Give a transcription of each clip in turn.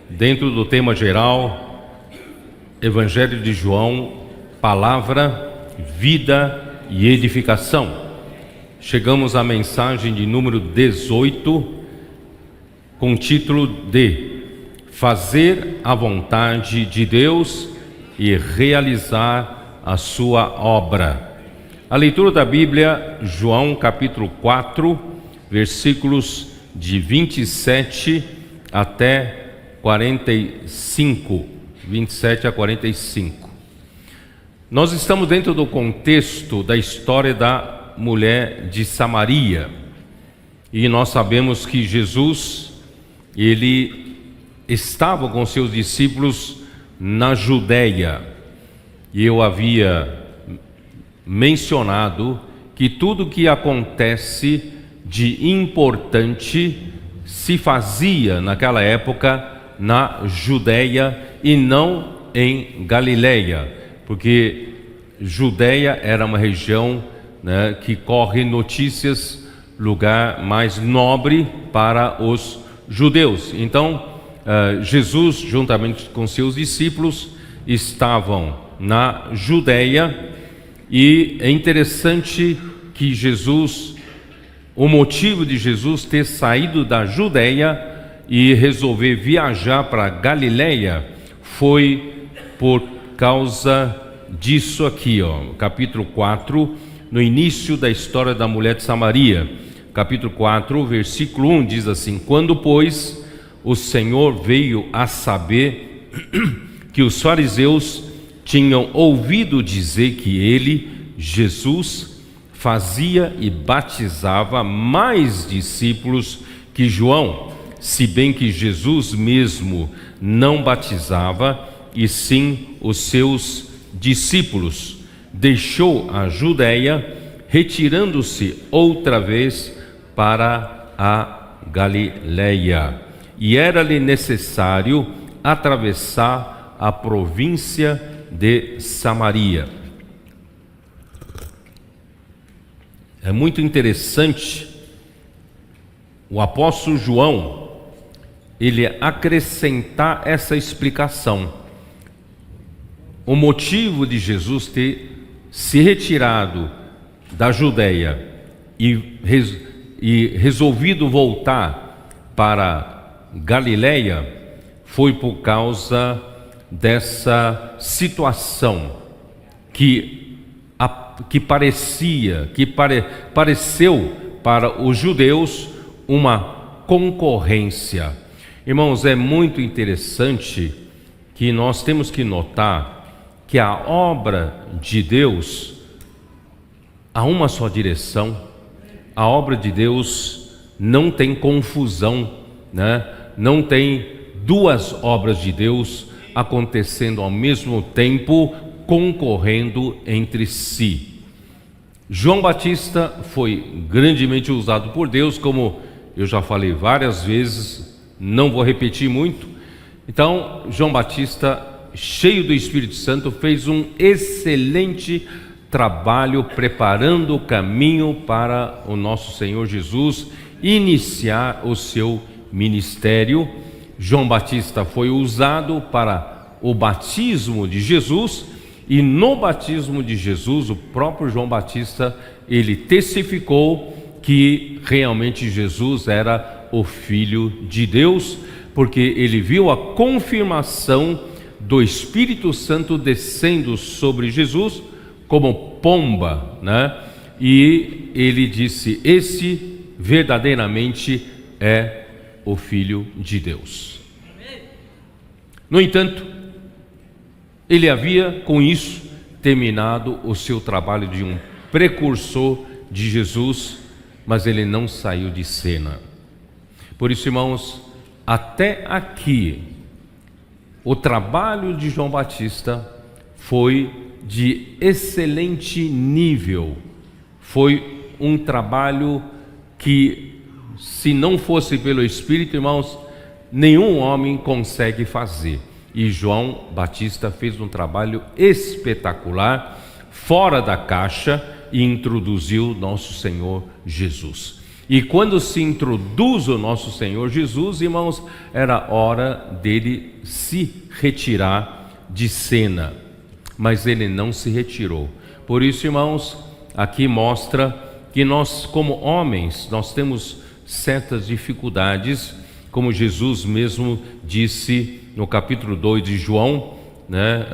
dentro do tema geral, Evangelho de João, palavra, vida e edificação. Chegamos à mensagem de número 18, com o título de Fazer a vontade de Deus e realizar a sua obra. A leitura da Bíblia, João capítulo 4, versículos de 27 até 45, 27 a 45. Nós estamos dentro do contexto da história da mulher de Samaria, e nós sabemos que Jesus, ele estava com seus discípulos na Judéia, e eu havia mencionado que tudo que acontece de importante se fazia naquela época na Judéia e não em Galileia, porque Judéia era uma região, que corre notícias, lugar mais nobre para os judeus. Então, Jesus, juntamente com seus discípulos, estavam na Judéia, e é interessante que o motivo de Jesus ter saído da Judéia e resolver viajar para Galileia foi por causa disso aqui, capítulo 4, no início da história da mulher de Samaria. Capítulo 4, versículo 1 diz assim: Quando, pois, o Senhor veio a saber que os fariseus tinham ouvido dizer que ele, Jesus, fazia e batizava mais discípulos que João, se bem que Jesus mesmo não batizava, e sim os seus discípulos, deixou a Judéia, retirando-se outra vez para a Galileia, e era-lhe necessário atravessar a província de Samaria. É muito interessante o apóstolo João, ele acrescentar essa explicação. O motivo de Jesus ter se retirado da Judéia e resolvido voltar para Galileia foi por causa dessa situação que pareceu para os judeus uma concorrência. Irmãos, é muito interessante que nós temos que notar que a obra de Deus há uma só direção. A obra de Deus não tem confusão, Não tem duas obras de Deus acontecendo ao mesmo tempo, concorrendo entre si. João Batista foi grandemente usado por Deus, como eu já falei várias vezes, não vou repetir muito. Então, João Batista, cheio do Espírito Santo, fez um excelente trabalho preparando o caminho para o nosso Senhor Jesus iniciar o seu ministério. João Batista foi usado para o batismo de Jesus, e no batismo de Jesus, o próprio João Batista, ele testificou que realmente Jesus era o Filho de Deus, porque ele viu a confirmação do Espírito Santo descendo sobre Jesus como pomba, E ele disse: esse verdadeiramente é o Filho de Deus. No entanto, ele havia com isso terminado o seu trabalho de um precursor de Jesus, mas ele não saiu de cena. Por isso, irmãos, até aqui o trabalho de João Batista foi de excelente nível. Foi um trabalho que, se não fosse pelo Espírito, irmãos, nenhum homem consegue fazer. E João Batista fez um trabalho espetacular, fora da caixa, e introduziu nosso Senhor Jesus. E quando se introduz o nosso Senhor Jesus, irmãos, era hora dele se retirar de cena, mas ele não se retirou. Por isso, irmãos, aqui mostra que nós, como homens, nós temos certas dificuldades, como Jesus mesmo disse no capítulo 2 de João, né,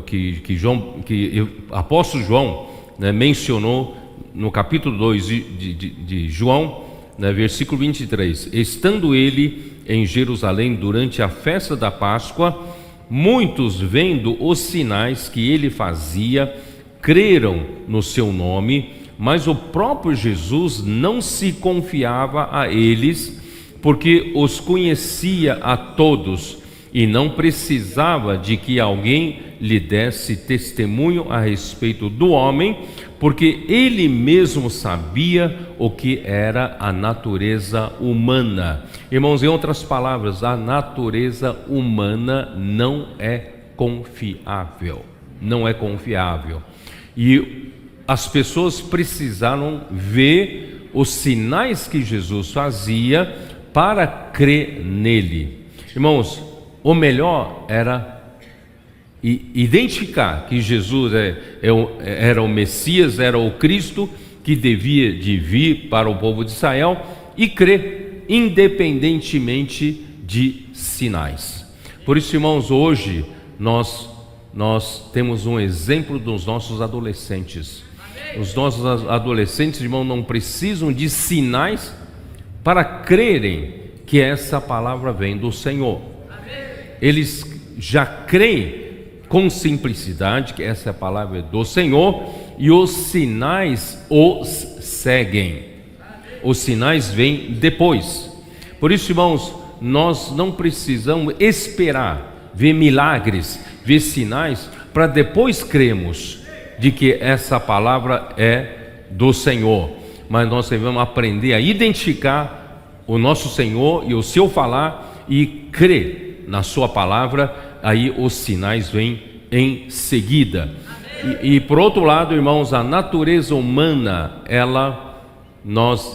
que o apóstolo João, né, mencionou no capítulo 2 de João, né, versículo 23: estando ele em Jerusalém durante a festa da Páscoa, muitos, vendo os sinais que ele fazia, creram no seu nome, mas o próprio Jesus não se confiava a eles, porque os conhecia a todos e não precisava de que alguém lhe desse testemunho a respeito do homem, porque ele mesmo sabia o que era a natureza humana. Irmãos, em outras palavras, a natureza humana não é confiável, não é confiável. E as pessoas precisaram ver os sinais que Jesus fazia para crer nele. Irmãos, o melhor era identificar que Jesus era o Messias, era o Cristo que devia de vir para o povo de Israel, e crer independentemente de sinais. Por isso, irmãos, hoje nós temos um exemplo dos nossos adolescentes. Os nossos adolescentes, irmãos, não precisam de sinais para crerem que essa palavra vem do Senhor. Eles já creem com simplicidade que essa palavra é do Senhor, e os sinais os seguem. Os sinais vêm depois. Por isso, irmãos, nós não precisamos esperar ver milagres, ver sinais, para depois cremos de que essa palavra é do Senhor. Mas nós devemos aprender a identificar o nosso Senhor e o seu falar e crer na sua palavra. Aí os sinais vêm em seguida. E por outro lado, irmãos, a natureza humana,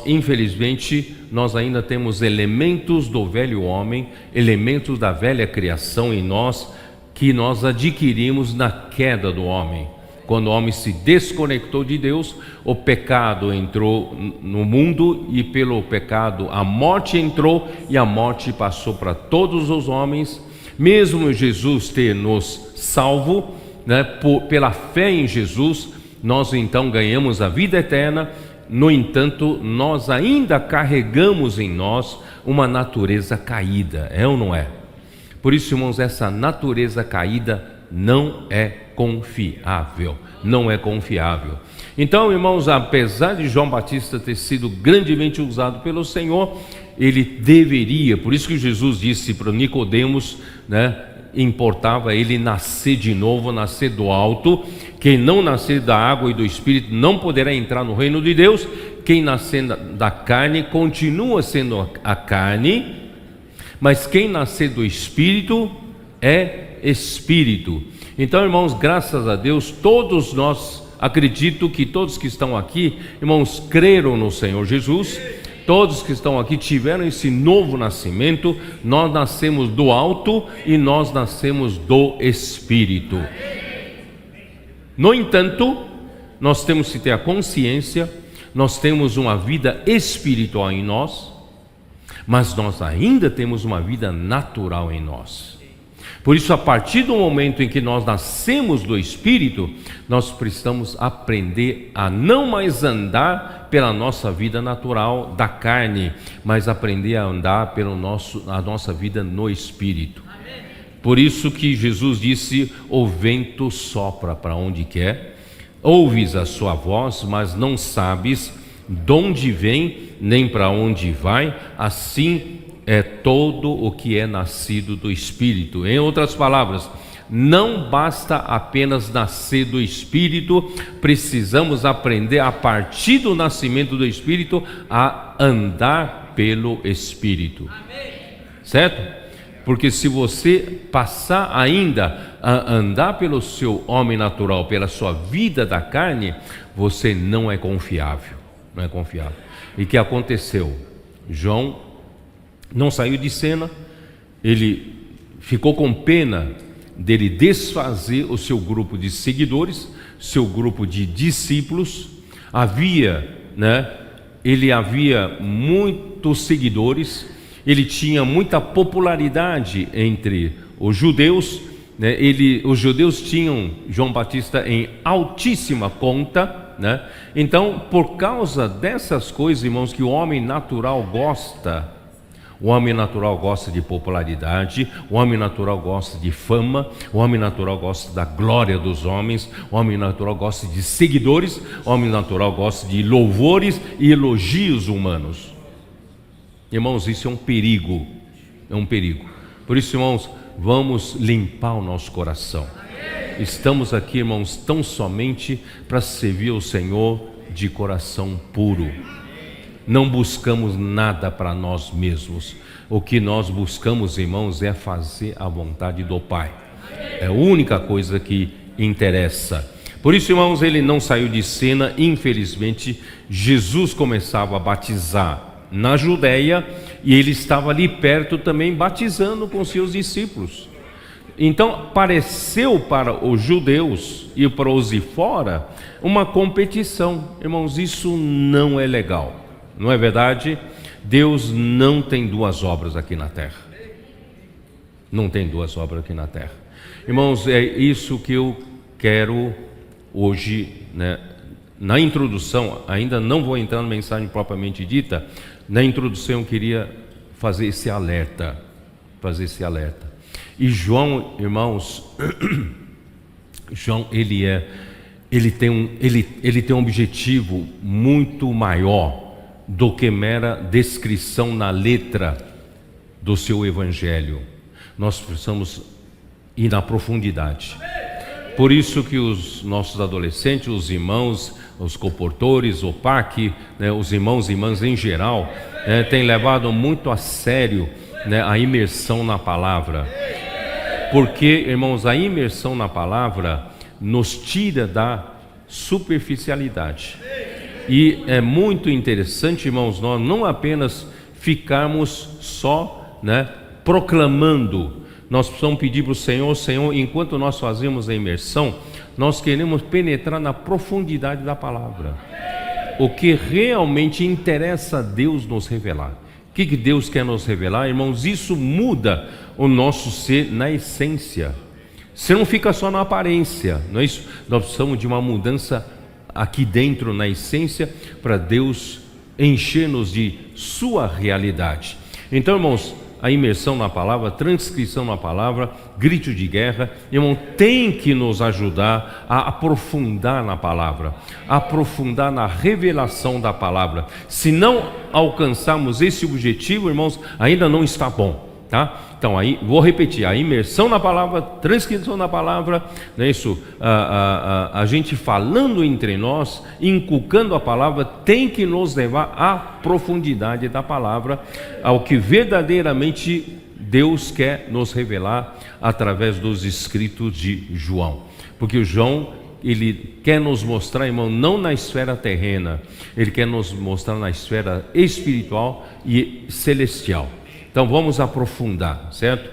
infelizmente, nós ainda temos elementos do velho homem, elementos da velha criação em nós, que nós adquirimos na queda do homem. Quando o homem se desconectou de Deus, o pecado entrou no mundo, e pelo pecado a morte entrou, e a morte passou para todos os homens. Mesmo Jesus ter nos salvo, né, pela fé em Jesus, nós então ganhamos a vida eterna. No entanto, nós ainda carregamos em nós uma natureza caída, é ou não é? Por isso, irmãos, essa natureza caída não é confiável, não é confiável. Então, irmãos, apesar de João Batista ter sido grandemente usado pelo Senhor, ele deveria, por isso que Jesus disse para Nicodemos, né, importava ele nascer de novo, nascer do alto. Quem não nascer da água e do Espírito não poderá entrar no reino de Deus. Quem nascer da carne continua sendo a carne, mas quem nascer do Espírito é Espírito. Então, irmãos, graças a Deus, todos nós, acredito que todos que estão aqui, irmãos, creram no Senhor Jesus. Todos que estão aqui tiveram esse novo nascimento. Nós nascemos do alto e nós nascemos do Espírito. No entanto, nós temos que ter a consciência, nós temos uma vida espiritual em nós, mas nós ainda temos uma vida natural em nós. Por isso, a partir do momento em que nós nascemos do Espírito, nós precisamos aprender a não mais andar pela nossa vida natural da carne, mas aprender a andar a nossa vida no Espírito. Por isso que Jesus disse: o vento sopra para onde quer, ouves a sua voz, mas não sabes de onde vem, nem para onde vai. Assim é todo o que é nascido do Espírito. Em outras palavras, não basta apenas nascer do Espírito, precisamos aprender a partir do nascimento do Espírito a andar pelo Espírito. Certo? Porque se você passar ainda a andar pelo seu homem natural, pela sua vida da carne, você não é confiável, não é confiável. E que aconteceu? João não saiu de cena, ele ficou com pena dele desfazer o seu grupo de seguidores, seu grupo de discípulos. Ele havia muitos seguidores, ele tinha muita popularidade entre os judeus, né? Os judeus tinham João Batista em altíssima conta, né? Então, por causa dessas coisas, irmãos, que o homem natural gosta. O homem natural gosta de popularidade, o homem natural gosta de fama, o homem natural gosta da glória dos homens, o homem natural gosta de seguidores, o homem natural gosta de louvores e elogios humanos. Irmãos, isso é um perigo, Por isso, irmãos, vamos limpar o nosso coração. Estamos aqui, irmãos, tão somente para servir ao Senhor de coração puro. Não buscamos nada para nós mesmos. O que nós buscamos, irmãos, é fazer a vontade do Pai. É a única coisa que interessa. Por isso, irmãos, ele não saiu de cena. Infelizmente, Jesus começava a batizar na Judéia e ele estava ali perto também batizando com seus discípulos. Então pareceu para os judeus e para os de fora uma competição. Irmãos, isso não é legal. Não é verdade? Deus não tem duas obras aqui na terra. Não tem duas obras aqui na terra. Irmãos, é isso que eu quero hoje, né? Na introdução, ainda não vou entrar na mensagem propriamente dita. Na introdução eu queria fazer esse alerta. E João, irmãos, João, ele tem um objetivo muito maior do que mera descrição na letra do seu evangelho. Nós precisamos ir na profundidade. Por isso que os nossos adolescentes, os irmãos, os comportores, o PAC, né, os irmãos e irmãs em geral, têm levado muito a sério, né, a imersão na palavra. Porque, irmãos, a imersão na palavra nos tira da superficialidade. E é muito interessante, irmãos, nós não apenas ficarmos só, né, proclamando. Nós precisamos pedir para o Senhor, Senhor, enquanto nós fazemos a imersão, nós queremos penetrar na profundidade da palavra. O que realmente interessa a Deus nos revelar. O que Deus quer nos revelar, irmãos? Isso muda o nosso ser na essência. Você não fica só na aparência, não é isso? Nós precisamos de uma mudança aqui dentro na essência, para Deus encher-nos de sua realidade. Então, irmãos, a imersão na palavra, transcrição na palavra, grito de guerra, irmão, tem que nos ajudar a aprofundar na palavra, aprofundar na revelação da palavra. Se não alcançarmos esse objetivo, irmãos, ainda não está bom, tá? Então, aí, vou repetir, a imersão na palavra, transcrição na palavra, não é isso? A gente falando entre nós, inculcando a palavra, tem que nos levar à profundidade da palavra, ao que verdadeiramente Deus quer nos revelar através dos escritos de João. Porque o João, ele quer nos mostrar, irmão, não na esfera terrena, ele quer nos mostrar na esfera espiritual e celestial. Então vamos aprofundar, certo?